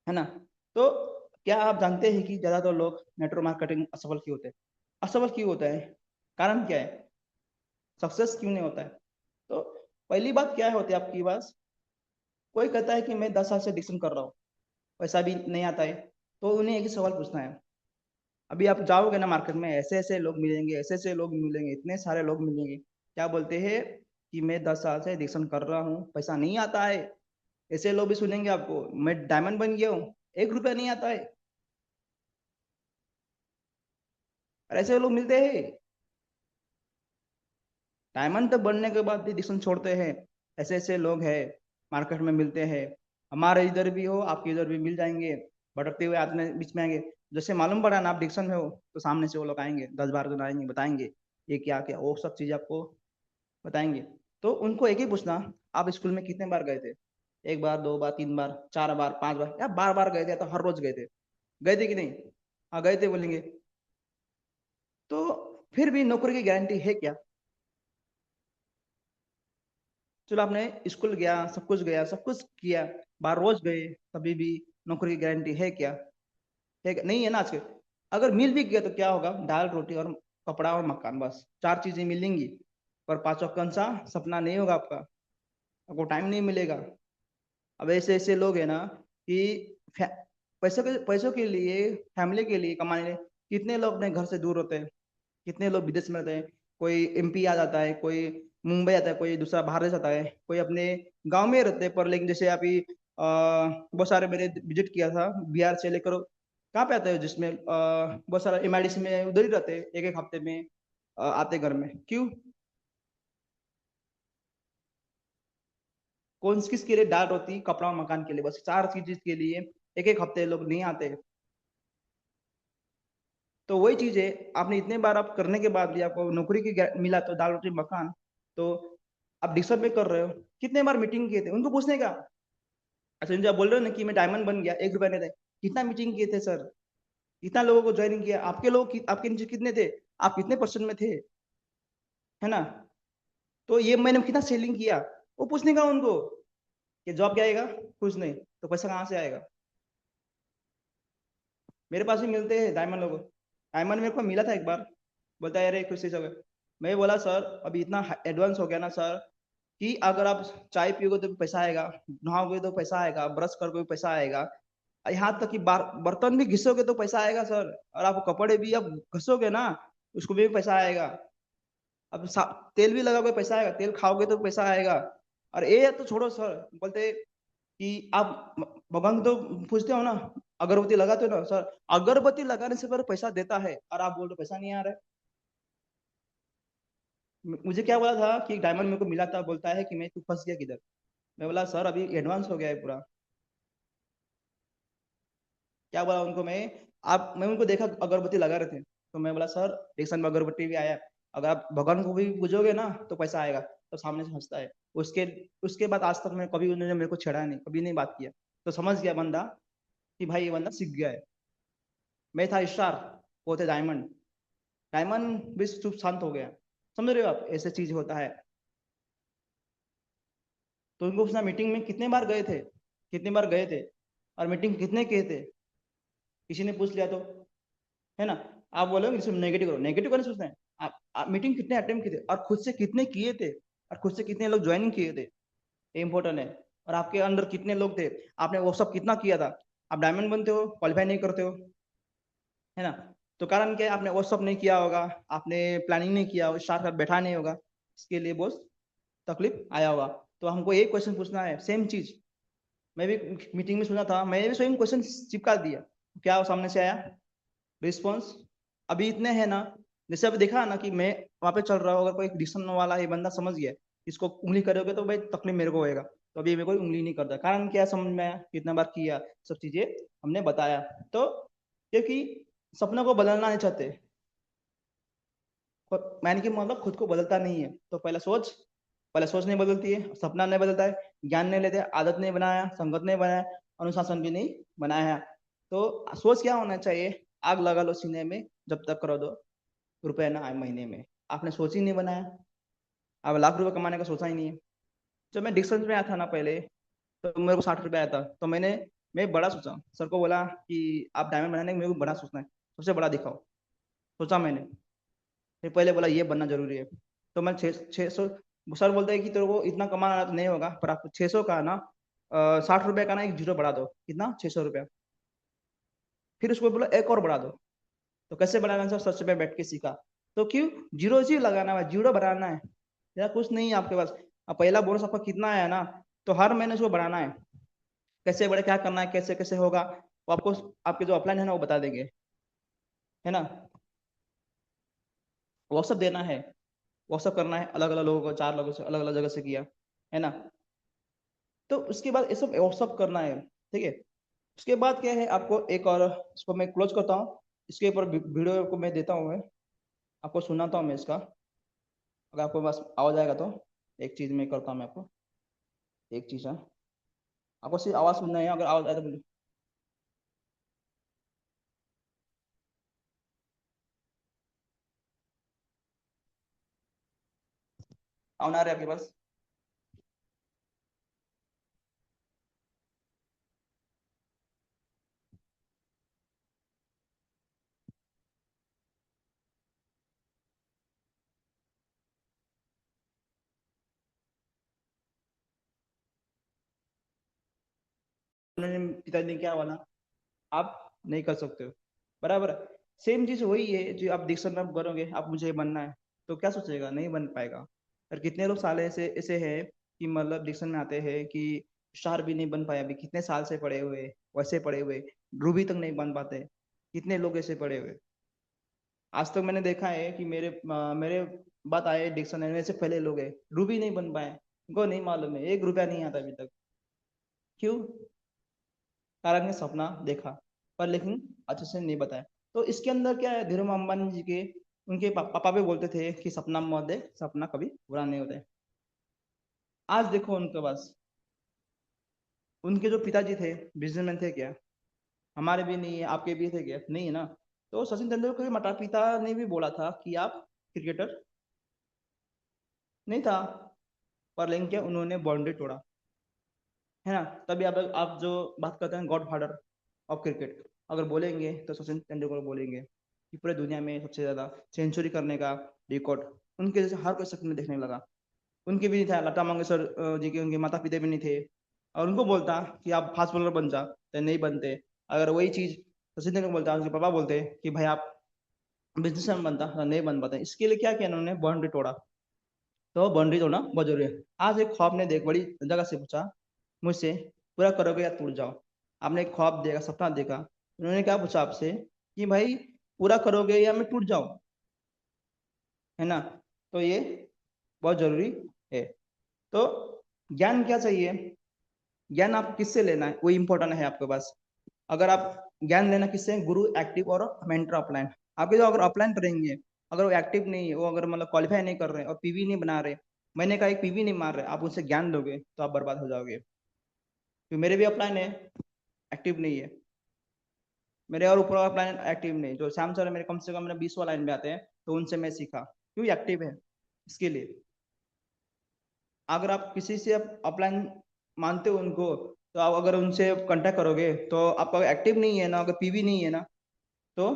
Speaker 1: ना। तो क्या आप जानते हैं कि ज्यादातर लोग नेटवर्क मार्केटिंग असफल क्यों होते हैं? असफल क्यों होता है? कारण क्या है? सक्सेस क्यों नहीं होता है? तो पहली बात क्या होती है आपकी पास? कोई कहता है कि मैं 10 साल से डिक्शन कर रहा हूँ, पैसा भी नहीं आता है। तो उन्हें एक ही सवाल पूछना है। अभी आप जाओगे ना मार्केट में, ऐसे ऐसे लोग मिलेंगे, ऐसे ऐसे लोग मिलेंगे, इतने सारे लोग मिलेंगे, क्या बोलते हैं कि मैं 10 साल से डिक्शन कर रहा हूँ, पैसा नहीं आता है। ऐसे लोग भी सुनेंगे आपको, मैं डायमंड बन गया हूँ, 1 रुपया नहीं आता है। और ऐसे लोग मिलते हैं। डायमंड तक बनने के बाद भी डिक्शन छोड़ते हैं। ऐसे ऐसे लोग हैं, मार्केट में मिलते हैं। हमारे इधर भी हो, आपके इधर भी मिल जाएंगे। भटकते हुए आदमी बीच में आएंगे। जैसे मालूम पड़ा ना आप डिक्शन में हो, तो सामने से वो लोग आएंगे, 10 12 जन आएंगे, बताएंगे ये क्या क्या, वो सब चीज आपको बताएंगे। तो उनको एक ही पूछना, आप स्कूल में कितने बार गए थे? 1 बार, 2 बार, 3 बार, 4 बार, 5 बार, या बार बार गए थे, तो हर रोज गए थे? गए थे कि नहीं? हाँ गए थे बोलेंगे। तो फिर भी नौकरी की गारंटी है क्या? चलो आपने स्कूल गया, सब कुछ गया, सब कुछ किया, बाहर रोज गए, तभी भी नौकरी की गारंटी है क्या? है क्या? नहीं है ना आज के। अगर मिल भी गया तो क्या होगा? दाल रोटी और कपड़ा और मकान, बस 4 चीजें मिलेंगी। पर पांचों कौन सा सपना नहीं होगा आपका, आपको टाइम नहीं मिलेगा। अब ऐसे ऐसे लोग हैं ना कि फै- पैसों के लिए, फैमिली के लिए कमाने, कितने लोग अपने घर से दूर होते हैं, कितने लोग विदेश में रहते हैं। कोई एमपी आ जाता है, कोई मुंबई आता है, कोई दूसरा बाहर देश आता है, कोई अपने गांव में रहते हैं। पर लेकिन जैसे अभी बहुत सारे मैंने विजिट किया था, बिहार से लेकर कहाँ पे आते हैं, जिसमें बहुत सारा एमआईडीसी में उधर ही रहते हैं, एक एक हफ्ते में आते घर में। क्यों? कौन किसके लिए? दाल रोटी कपड़ा और मकान के लिए, बस 4 चीज के लिए एक एक हफ्ते लोग नहीं आते। तो वही चीज है, आपने इतने बार आप करने के बाद भी आपको नौकरी की मिला तो दाल रोटी मकान, तो आप डिस्टर्ब भी कर रहे हो। कितने बार मीटिंग किए थे उनको पूछने का? अच्छा जो आप बोल रहे हो ना कि मैं डायमंड बन गया, 1 रुपया नहीं था, कितना मीटिंग किए थे सर? कितना लोगों को ज्वाइनिंग किया? आपके लोग आपके नीचे कितने थे? आप कितने परसेंट में थे? है ना? तो ये मैंने कितना सेलिंग किया, वो पूछने का उनको। कि जॉब क्या आएगा? कुछ नहीं, तो पैसा कहाँ से आएगा? मेरे पास भी मिलते हैं डायमंड लोगों। डायमंड मेरे को मिला था एक बार, बोलता है अरे कुछ चीज हो गया। मैं बोला सर अभी इतना एडवांस हो गया ना सर, कि अगर आप चाय पियोगे तो भी पैसा आएगा, नहाओगे तो पैसा आएगा, ब्रश करोगे तो पैसा आएगा, यहाँ तक कि बर्तन भी घिसोगे तो पैसा आएगा सर। और आप कपड़े भी अब घसोगे ना, उसको भी पैसा आएगा। अब तेल भी लगाओगे पैसा आएगा, तेल खाओगे तो पैसा आएगा। और ये तो छोड़ो सर, बोलते कि आप भगवान को तो पूछते हो ना, अगरबत्ती लगाते हो ना सर, अगरबत्ती लगाने से पर पैसा देता है, और आप बोल रहे हो पैसा नहीं आ रहा है। मुझे क्या बोला था कि डायमंड मेरे को मिला था, बोलता है कि मैं तू फंस गया किधर। मैं बोला सर अभी एडवांस हो गया है पूरा। क्या बोला उनको मैं उनको देखा अगरबत्ती लगा रहे थे, तो मैं बोला सर रिक्शन में अगरबत्ती भी आया, अगर आप भगवान को भी पूजोगे ना तो पैसा आएगा। तो सामने से हंसता है। उसके उसके बाद आज तक मैं कभी, उन्होंने मेरे को छेड़ा नहीं, कभी नहीं बात किया। तो समझ गया बंदा कि भाई ये बंदा सीख गया है। मैं था स्टार, वो थे डायमंड। डायमंड भी चुप शांत हो गया। समझ रहे हो आप, ऐसे चीज होता है। तो उनको पूछना मीटिंग में कितने बार गए थे, कितने बार गए थे, और मीटिंग कितने किए थे। किसी ने पूछ लिया तो, है ना, आप बोलोगे सिर्फ नेगेटिव करो, नेगेटिव करने सोचते हैं। आप मीटिंग कितने अटेम्प्ट किए थे, और खुद से कितने किए थे, और खुद से कितने लोग ज्वाइनिंग किए थे, ये इंपॉर्टेंट है। और आपके अंदर कितने लोग थे, आपने वो सब कितना किया था। आप डायमंड बनते हो, क्वालिफाई नहीं करते हो, है ना। तो कारण क्या है? आपने वो सब नहीं किया होगा, आपने प्लानिंग नहीं किया होगा, साथ साथ बैठा नहीं होगा, इसके लिए बहुत तकलीफ आया होगा। तो हमको एक क्वेश्चन पूछना है, सेम चीज। मैं भी मीटिंग में सुना था, मैंने भी सेम क्वेश्चन चिपका दिया। क्या वो सामने से आया रिस्पॉन्स? अभी इतने हैं ना, जैसे अभी देखा ना कि मैं वहां पे चल रहा हूँ, अगर कोई डिक्शन वाला ये बंदा समझ गया, इसको उंगली करोगे तो भाई तकलीफ मेरे को होएगा, तो अभी मेरे को उंगली नहीं करता। कारण क्या समझ में आया, कितना बार किया, सब चीजें हमने बताया। तो क्योंकि सपनों को बदलना नहीं चाहते, मैंने कि मतलब खुद को बदलता नहीं है, तो पहले सोच नहीं बदलती है, सपना नहीं बदलता है, ज्ञान नहीं लेते, आदत नहीं बनाया, संगत नहीं बनाया, अनुशासन भी नहीं बनाया है। तो सोच क्या होना चाहिए? आग लगा लो सीने में, जब तक करो दो रुपए ना आए महीने में। आपने सोच ही नहीं बनाया, आप लाख रुपए कमाने का सोचा ही नहीं है। जब मैं डिस्टेंस में आया था ना पहले, तो मेरे को 60 रुपये आया था, तो मैं बड़ा सोचा, सर को बोला कि आप डायमंड बनाने में मेरे को बड़ा सोचना है, सबसे बड़ा दिखाओ। सोचा मैंने, फिर पहले बोला ये बनना जरूरी है। तो मैं 600, सर बोलते हैं कि तेरे को इतना कमाना तो नहीं होगा, पर आप 600 का ना 60 रुपये का ना एक जीरो बढ़ा दो, कितना, 600 रुपया। फिर उसको बोला एक और बढ़ा दो। तो कैसे बढ़ाना सर, सच में बैठ के सीखा। तो क्यों, जीरो जी लगाना है, जीरो बढ़ाना है, या कुछ नहीं है आपके पास। अब पहला बोनस आपका कितना है ना, तो हर महीने उसको बढ़ाना है। कैसे बढ़े, क्या करना है, कैसे कैसे होगा, वो आपको आपके जो अपलाइन है ना वो बता देंगे, है ना। व्हाट्सअप देना है, व्हाट्सअप करना है, अलग अलग लोगों को, 4 लोगों से अलग अलग जगह से किया, है ना। तो उसके बाद ये सब व्हाट्सअप करना है, ठीक है। उसके बाद क्या है, आपको एक और, इसको मैं क्लोज करता हूँ। इसके ऊपर वीडियो को मैं देता हूँ, मैं आपको सुनाता हूँ मैं इसका, अगर आपको बस आवाज आएगा तो। एक चीज मैं करता हूँ मैं आपको, एक चीज है, आपको सिर्फ आवाज सुनना है, अगर आवाज आए तो बोलिए। आवाज आ रहा है आपके पास? उन्होंने, पिताजी ने क्या बोला, आप नहीं कर सकते हो, बराबर। सेम चीज वही है, जो आप डिक्शन में करोगे, आप मुझे बनना है, तो क्या सोचेगा, नहीं बन पाएगा। और कितने लोग साले ऐसे ऐसे हैं कि मतलब डिक्शन में आते हैं कि स्टार भी नहीं बन पाए, अभी कितने साल से पढ़े हुए, वैसे पढ़े हुए, रूबी तक नहीं बन पाते। कितने लोग ऐसे पढ़े हुए, आज तक मैंने देखा है कि मेरे बात आए डिक्शनरी से पहले लोग हैं, रूबी नहीं बन पाए, उनको नहीं मालूम है, 1 रुपया नहीं आता अभी तक। क्यों? कारण ने सपना देखा, पर लेकिन अच्छे से नहीं बताया। तो इसके अंदर क्या है, धीरू अंबानी जी के, उनके पापा भी बोलते थे कि सपना मत देख, सपना कभी पूरा नहीं होता है। आज देखो उनके पास, उनके जो पिताजी थे बिजनेसमैन थे क्या? हमारे भी नहीं है, आपके भी थे क्या? नहीं है ना। तो सचिन तेंदुलकर के माता पिता ने भी बोला था कि आप क्रिकेटर नहीं था, पर लेकिन क्या, उन्होंने बाउंड्री तोड़ा, है ना। तभी आप जो बात करते हैं गॉड फादर ऑफ क्रिकेट, अगर बोलेंगे तो सचिन तेंदुलकर बोलेंगे कि पूरे दुनिया में सबसे ज्यादा सेंचुरी करने का रिकॉर्ड उनके जैसे हर कोई सपने देखने लगा। उनके भी नहीं था, लता मंगेशकर जी के, उनके माता पिता भी नहीं थे, और उनको बोलता कि आप फास्ट बॉलर बन जा, तो नहीं बनते। अगर वही चीज सचिन तेंदुलकर बोलता, उनके पापा बोलते कि भाई आप बिजनेसमैन बनता, तो नहीं बन पाते। इसके लिए क्या किया उन्होंने, बाउंड्री तोड़ा। तो बाउंड्री तोड़ना बहुत जरूरी है। आज एक ख्वाब ने देख, बड़ी जगह से पूछा मुझसे, पूरा करोगे या टूट जाओ। आपने एक ख्वाब देखा, सपना देखा, उन्होंने क्या पूछा आपसे कि भाई पूरा करोगे या मैं टूट जाऊं, है ना। तो ये बहुत जरूरी है। तो ज्ञान क्या चाहिए, ज्ञान आप किससे लेना है वो इंपॉर्टेंट है आपके पास। अगर आप ज्ञान लेना किससे, गुरु एक्टिव और मेंटर ऑफलाइन। आपके जो अगर ऑफलाइन पढ़ेंगे, अगर वो एक्टिव नहीं है, वो अगर मतलब क्वालिफाई नहीं कर रहे और पीवी नहीं बना रहे, मैंने कहा एक पीवी नहीं मार रहे, आप उनसे ज्ञान दोगे तो आप बर्बाद हो जाओगे। तो मेरे भी अपलाइन है, एक्टिव नहीं है मेरे, और ऊपर अपलाइन एक्टिव नहीं। जो श्याम सर है मेरे, कम से कम मेरे 20वां लाइन में आते हैं, तो उनसे मैं सीखा, क्यों एक्टिव है इसके लिए। अगर आप किसी से अपलाइन मानते हो उनको, तो आप अगर उनसे कांटेक्ट करोगे, तो आपका एक्टिव नहीं है ना, अगर पीवी नहीं है ना, तो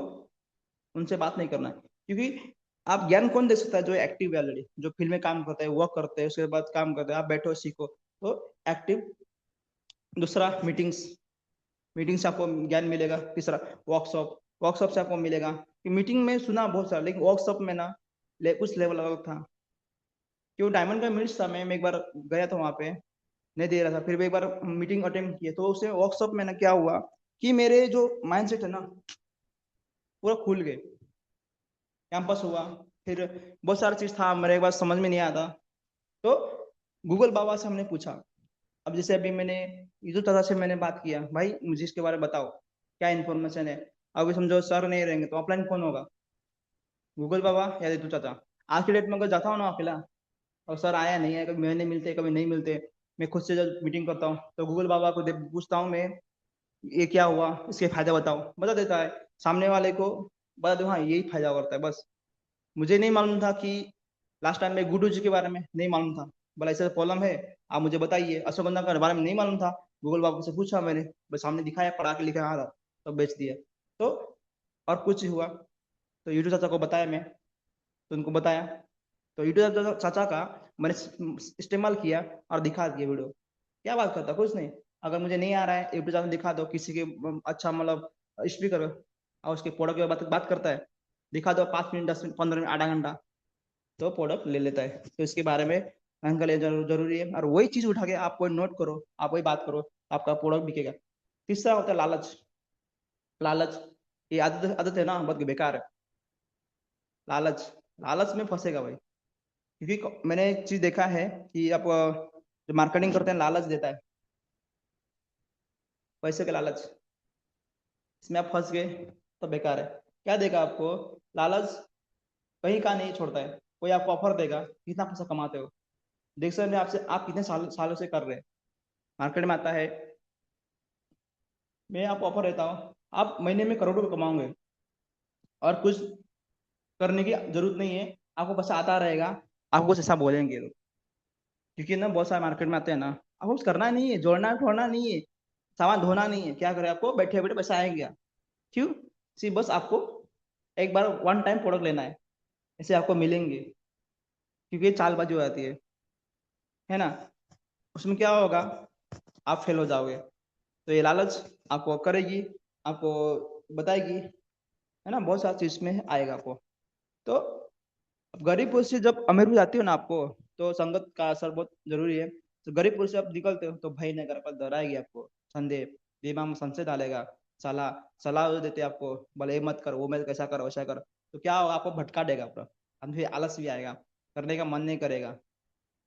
Speaker 1: उनसे बात नहीं करना है। क्योंकि आप ज्ञान कौन दे सकता है, जो एक्टिव है ऑलरेडी, जो फील्ड में काम करते हैं, वर्क करते हैं, उसके बाद काम करते हैं, आप बैठो सीखो, तो एक्टिव। दूसरा मीटिंग्स, मीटिंग से आपको ज्ञान मिलेगा। तीसरा वर्कशॉप, वर्कशॉप से आपको मिलेगा कि मीटिंग में सुना बहुत सारा, लेकिन वर्कशॉप में ना कुछ लेवल अलग था। क्यों, डायमंड का मिर्च था, मैं एक बार गया था वहां पे, नहीं दे रहा था, फिर भी एक बार मीटिंग अटेंड किया, तो उससे वर्कशॉप में ना क्या हुआ कि मेरे जो माइंडसेट है ना पूरा खुल गए। कैंपस हुआ, फिर बहुत सारा चीज था मेरे एक बार समझ में नहीं आता, तो गूगल बाबा से हमने पूछा। अब जैसे अभी मैंने इधर दादा से मैंने बात किया, भाई मुझे इसके बारे में बताओ, क्या इन्फॉर्मेशन है। अभी समझो सर नहीं रहेंगे, तो ऑफलाइन कौन होगा, गूगल बाबा या रितु चाचा। आज के डेट में अगर जाता हूँ ना अकेला, और सर आया नहीं है, कभी महीने मिलते कभी नहीं मिलते, मैं खुद से जब मीटिंग करता हूँ, तो गूगल बाबा को पूछता हूँ मैं, ये क्या हुआ, इसके फायदा बताओ, बता देता है। सामने वाले को बता दो, हाँ यही फायदा करता है बस। मुझे नहीं मालूम था कि लास्ट टाइम में गुड्डू जी के बारे में नहीं मालूम था, बोला ऐसा प्रॉब्लम है, आप मुझे बताइए। अश्वगंधा के बारे में नहीं मालूम था, गूगल बाबू से पूछा मैंने, बस सामने दिखाया, पढ़ा के लिखा था, तो बेच दिया। तो और कुछ हुआ तो यूट्यूब चाचा को बताया मैं, तो उनको बताया, तो यूट्यूब चाचा का मैंने इस्तेमाल किया और दिखा दिया वीडियो। क्या बात करता, कुछ नहीं। अगर मुझे नहीं आ रहा है, यूट्यूब चाचा दिखा दो किसी के अच्छा मतलब स्पीकर और उसके प्रोडक्ट के बात करता है, दिखा दो 5 मिनट 10 मिनट 15 मिनट आधा घंटा, तो प्रोडक्ट ले लेता है। तो इसके बारे में जानकारी जरूरी है, और वही चीज उठा के आप कोई नोट करो, आप वही बात करो, आपका प्रोडक्ट बिकेगा। तीसरा होता है लालच। लालच, ये आदत आदत है ना, बहुत बेकार है। लालच, लालच में फंसेगा भाई। क्योंकि मैंने एक चीज देखा है कि आप जो मार्केटिंग करते हैं लालच देता है, पैसे के लालच, इसमें आप फंस गए तो बेकार है। क्या देगा आपको लालच, कहीं का नहीं छोड़ता है। कोई आपको ऑफर देगा, कितना पैसा कमाते हो, देख सकते हैं आपसे, आप कितने सालों से कर रहे हैं। मार्केट में आता है, मैं आपको ऑफर देता हूँ, आप महीने में करोड़ों रुपए कमाओगे, और कुछ करने की जरूरत नहीं है, आपको पैसा आता रहेगा, आपको कुछ ऐसा बोलेंगे लोग। क्योंकि ना बहुत सारे मार्केट में आते हैं ना, आपको कुछ करना नहीं है, जोड़ना छोड़ना नहीं है, सामान धोना नहीं है, क्या करे, आपको बैठे बैठे पैसा आएंगे। क्यों? सिर्फ बस आपको एक बार वन टाइम प्रोडक्ट लेना है, ऐसे आपको मिलेंगे। क्योंकि ये चालबाजी हो जाती है ना, उसमें क्या होगा, आप फेल हो जाओगे। तो ये लालच आपको करेगी, आपको बताएगी, है ना, बहुत सारी चीज में आएगा आपको। तो गरीब पुरुष से जब अमीर हो जाती हो ना आपको, तो संगत का असर बहुत जरूरी है। तो गरीब पुरुष से आप निकलते हो तो भाई ने घर पर डराएगी आपको, संदेह, दिमाग में संशय डालेगा, सलाह सलाह देते आपको, बोले ये मत कर, वो मत, कैसा कर वैसा कर, तो क्या होगा, आपको भटका देगा पूरा, अंत में आलस भी आएगा, करने का मन नहीं करेगा।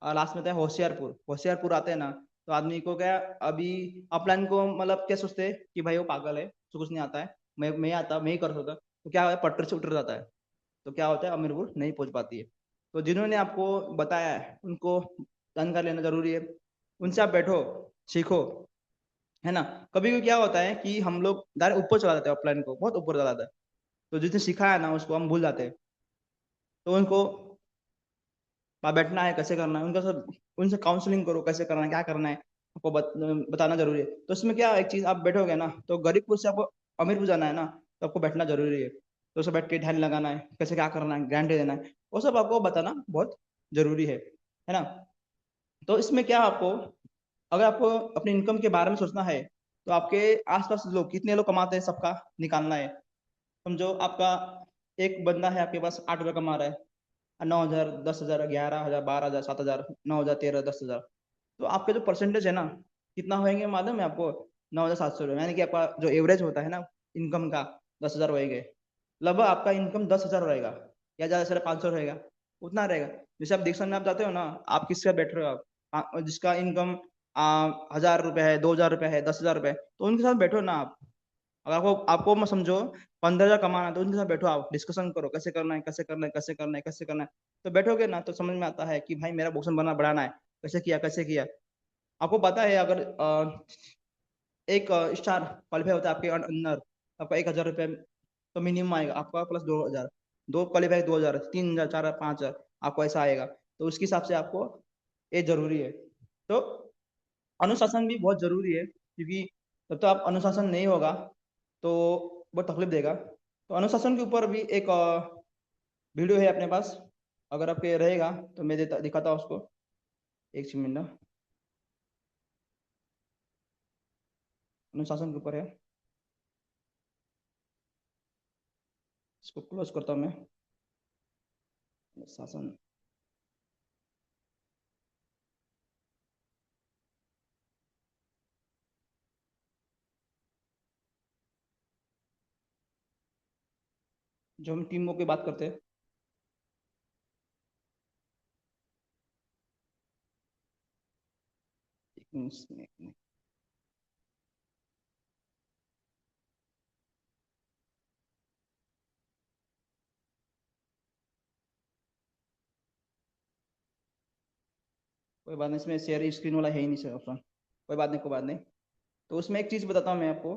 Speaker 1: और लास्ट में आता है होशियारपुर। होशियारपुर आते हैं ना, तो आदमी को क्या, अभी अपलाइन को मतलब क्या सोचते हैं कि भाई वो पागल है, उसको कुछ नहीं आता है, मैं आता, मैं ही कर सकता, तो क्या होता है, पटरी से उतर जाता है। तो क्या होता है, अमीरपुर नहीं पहुंच पाती है। तो जिन्होंने आपको बताया है उनको जानकारी लेना जरूरी है, उनसे आप बैठो, सीखो, है ना। कभी कभी क्या होता है कि हम लोग डायरेक्ट ऊपर चला जाते हैं, ऑफलाइन को बहुत ऊपर चला जाता है, तो जिसने सिखाया ना उसको हम भूल जाते हैं। तो उनको वहाँ बैठना है, कैसे करना है उनका सब, उनसे काउंसलिंग करो, कैसे करना है, क्या करना है, आपको बताना जरूरी है। तो उसमें क्या, एक चीज आप बैठोगे ना, तो गरीबपुर से आपको अमीरपुर जाना है ना, तो आपको बैठना जरूरी है। तो उसे बैठ के ध्यान लगाना है, कैसे क्या करना है, गारंटी देना है, वो सब आपको बताना बहुत जरूरी है ना। तो इसमें क्या आपको, अगर आपको अपनी इनकम के बारे में सोचना है, तो आपके आसपास लोग कितने लोग कमाते हैं सबका निकालना है। समझो आपका एक बंदा है, आपके पास 8 रुपये कमा रहा है, 9,000, 10,000, 11,000, 12,000, 7,000, 9,000, 13, 10,000, तो आपके जो परसेंटेज है ना, कितना होएंगे मालूम है आपको, 9,700 रुपये, यानी कि आपका जो एवरेज होता है ना इनकम का, 10,000 होएंगे। लगभग आपका इनकम 10,000 रहेगा, या ज्यादा से 500 रहेगा, उतना रहेगा। जैसे आप दीक्षण में आप जाते हो ना, आप किसके साथ बैठ रहे हो, आप जिसका इनकम 1,000 रुपये है, 2,000 रुपये है, 10,000 रुपये, तो उनके साथ बैठो ना आप। अगर आपको आपको मैं समझो 15,000 कमाना है, तो उनके साथ बैठो, आप डिस्कशन करो, कैसे करना है, कैसे करना है, कैसे करना है, कैसे करना है। तो बैठोगे ना, तो समझ में आता है कि भाई मेरा पोषण बना बढ़ाना है, कैसे किया, कैसे किया। आपको पता है, अगर एक स्टार क्वालिफाई होता है आपके अंदर, आपका 1,000 रुपये तो मिनिमम आएगा आपका, प्लस 2,000, दो क्वालिफाई 2,000, 3,000, 4,000, 5,000, आपको ऐसा आएगा। तो उसके हिसाब से आपको ये जरूरी है। तो अनुशासन भी बहुत जरूरी है, क्योंकि जब तक आप अनुशासन नहीं होगा तो बहुत तकलीफ देगा। तो अनुशासन के ऊपर भी एक वीडियो है अपने पास, अगर आपके रहेगा तो मैं देता दिखाता हूँ उसको, एक मिनट ना। अनुशासन के ऊपर है, इसको क्लोज करता हूँ मैं। अनुशासन, जो हम टीमों की बात करते हैं, एक मिनट, एक मिनट। कोई बात नहीं, इसमें शेयर स्क्रीन वाला है ही नहीं सर ऑप्शन, कोई बात नहीं, कोई बात नहीं। तो उसमें एक चीज बताता हूँ मैं आपको।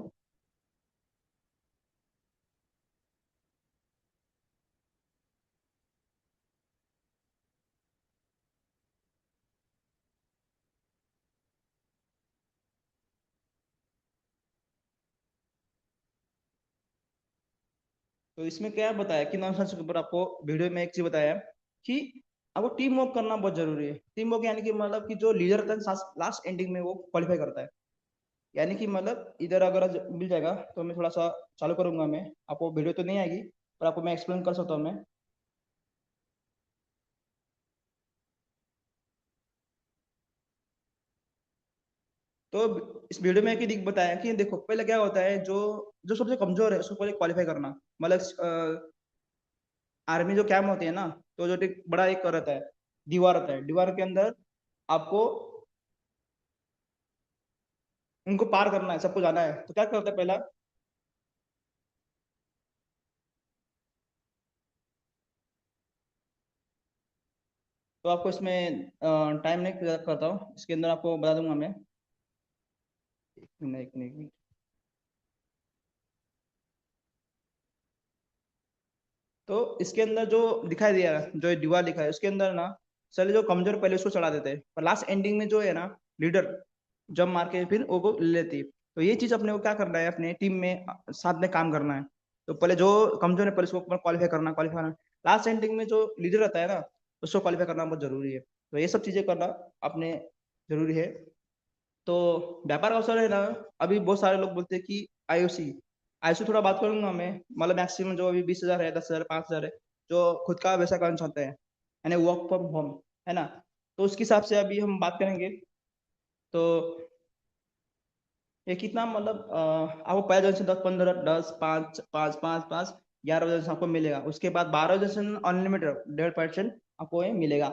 Speaker 1: तो इसमें क्या बताया कि नॉन के ऊपर आपको वीडियो में एक चीज बताया कि आपको टीम वर्क करना बहुत जरूरी है। टीम वर्क यानी कि मतलब कि जो लीडर रहता है लास्ट एंडिंग में वो क्वालिफाई करता है। यानी कि मतलब इधर अगर आज मिल जाएगा तो मैं थोड़ा सा चालू करूंगा। मैं आपको वीडियो तो नहीं आएगी पर आपको मैं एक्सप्लेन कर सकता हूँ मैं। तो इस वीडियो में एक दिख बताया कि देखो पहले क्या होता है, जो जो सबसे कमजोर है उसको पहले क्वालिफाई करना। मतलब आर्मी जो कैम्प होती है ना, तो जो एक बड़ा एक रहता है, दीवार रहता है, दीवार के अंदर आपको उनको पार करना है, सबको जाना है। तो क्या करता है पहला, तो आपको इसमें टाइम नहीं करता हूँ, इसके अंदर आपको बता दूंगा मैं। एक मिनट एक मिनट एक मिनट। तो इसके अंदर जो दिखाई दिया है, जो दीवार लिखा है उसके अंदर ना, चले जो कमजोर पहले उसको चढ़ा देते हैं, पर लास्ट एंडिंग में जो है ना लीडर जब मार के फिर वो को ले लेती है। तो ये चीज अपने को क्या करना है, अपने टीम में साथ में काम करना है। तो पहले जो कमजोर है पहले उसको क्वालिफाई करना। लास्ट एंडिंग में जो लीडर रहता है ना, उसको क्वालिफाई करना बहुत जरूरी है। तो ये सब चीजें करना अपने जरूरी है। तो व्यापार अवसर है ना, अभी बहुत सारे लोग बोलते हैं कि आईओसी, आईओसी थोड़ा बात करूंगा मैं। मतलब मैक्सिमम जो अभी 20,000 है, 10,000, 5,000 है, जो खुद का व्यवसाय करना चाहते हैं, यानी वर्क फ्रॉम होम, है ना। तो उसके हिसाब से अभी हम बात करेंगे। तो ये कितना मतलब आपको पहले जनरेशन 10, 15, 10, 5, 5, 5, 5, 11 जनरेशन आपको मिलेगा। उसके बाद 12 जनरेशन अनलिमिटेड 1.5% आपको ये मिलेगा।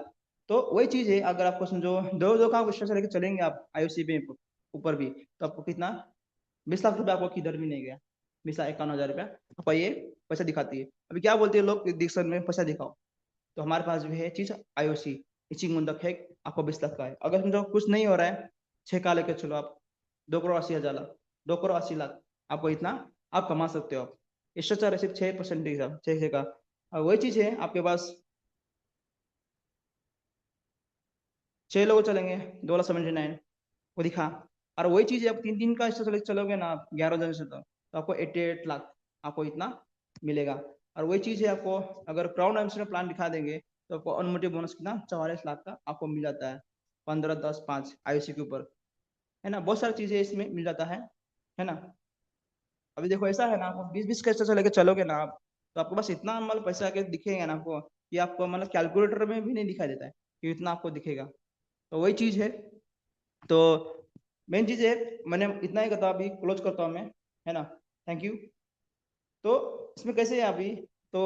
Speaker 1: तो वही चीज है, अगर आपको समझो दो दो का स्ट्रक्चर लेके चलेंगे आप आईओसी पे ऊपर भी, तो आपको कितना 20 लाख रुपए आपको किधर भी नहीं गया। 20,51,000 रुपया आपका ये पैसा दिखाती है। अभी क्या बोलते हैं लोग डिक्शन में पैसा दिखाओ, तो हमारे पास भी है चीज आईओसी, इचिंग मुंडक है, आपको 20 लाख का है। अगर समझो कुछ नहीं हो रहा है, 6 का लेके चलो आप, 2,80,000 लाख, 2,80 लाख आपको इतना आप कमा सकते हो आप। स्ट्रक्चर है सिर्फ 6% का, 6 का। और वही चीज है आपके पास 6 लोग चलेंगे, 2,79 वो दिखा। और वही चीज है, आप 3 3 का स्ट्रक्चर लेके चलोगे ना आप 11 जन से, तो आपको 88 लाख आपको इतना मिलेगा। और वही चीज है आपको, अगर क्राउन एम्स प्लान दिखा देंगे तो आपको अनलिमिटेड बोनस कितना 44 लाख का आपको मिल जाता है। 15, 10, 5 आईओसी के ऊपर, है ना। बहुत सारी चीजें इसमें मिल जाता है ना। अभी देखो ऐसा है ना, आप 20 20 का स्ट्रक्चर लेके चलोगे ना आप, तो आपके पास इतना मतलब पैसा आके दिखेगा ना आपको, कि आपको मतलब कैलकुलेटर में भी नहीं दिखाई देता है कि इतना आपको दिखेगा। तो वही चीज है। तो मेन चीज है, मैंने इतना ही कहा, अभी क्लोज करता हूँ मैं, है ना। Thank you. तो इसमें कैसे है अभी, तो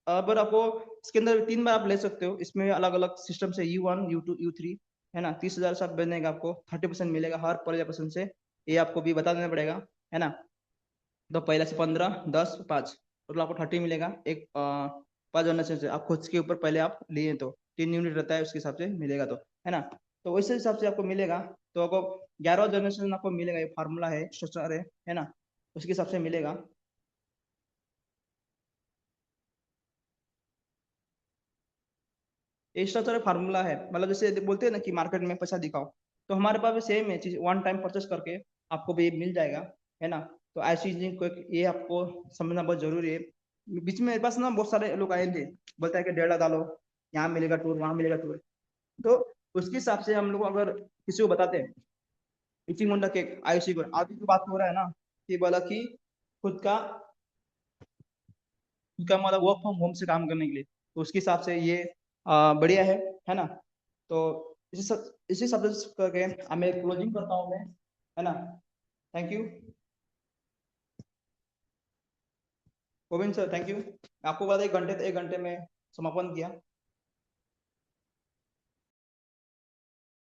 Speaker 1: अगर आपको इसके अंदर 3 बार आप ले सकते हो, इसमें अलग अलग सिस्टम से U1, U2, U3, है ना। 30,000 सब बनेगा, आपको 30% मिलेगा हर पर्सन से, ये आपको भी बता देना पड़ेगा, है ना। तो पहले से 15, 10, 5, टोटल आपको 30 मिलेगा। एक 5 जनरेशन से आप खुद के ऊपर पहले आप लिए तो 3 यूनिट रहता है, उसके हिसाब से मिलेगा, तो है ना। तो वैसे हिसाब से आपको मिलेगा। तो आपको 11 जनरेशन आपको मिलेगा, ये फार्मूला है, स्ट्रक्चर है ना, उसके हिसाब से मिलेगा। ये स्ट्रक्चर फार्मूला है, मतलब जैसे बोलते हैं ना कि मार्केट में पैसा दिखाओ, तो हमारे पास भी सेम है चीज, वन टाइम परचेस करके आपको भी मिल जाएगा, है ना। तो ऐसी चीज को ये आपको समझना बहुत जरूरी है। बीच में मेरे पास ना बहुत सारे लोग आए थे, बोलता है कि डेढ़ डालो, यहाँ मिलेगा टूर, वहां मिलेगा टूर। तो उसके हिसाब से हम लोग अगर किसी को बताते हैं, इसी मुंडा के आयुषी को आगे की बात हो रहा है ना, कि बोला कि खुद का खुद का मतलब वर्क फ्रॉम होम से काम करने के लिए, तो उसके हिसाब से ये बढ़िया है ना। तो इसी सब करके मैं क्लोजिंग करता हूँ मैं, है ना। Thank you Govind sir, thank you. आपको बता, 1 घंटे में समापन किया।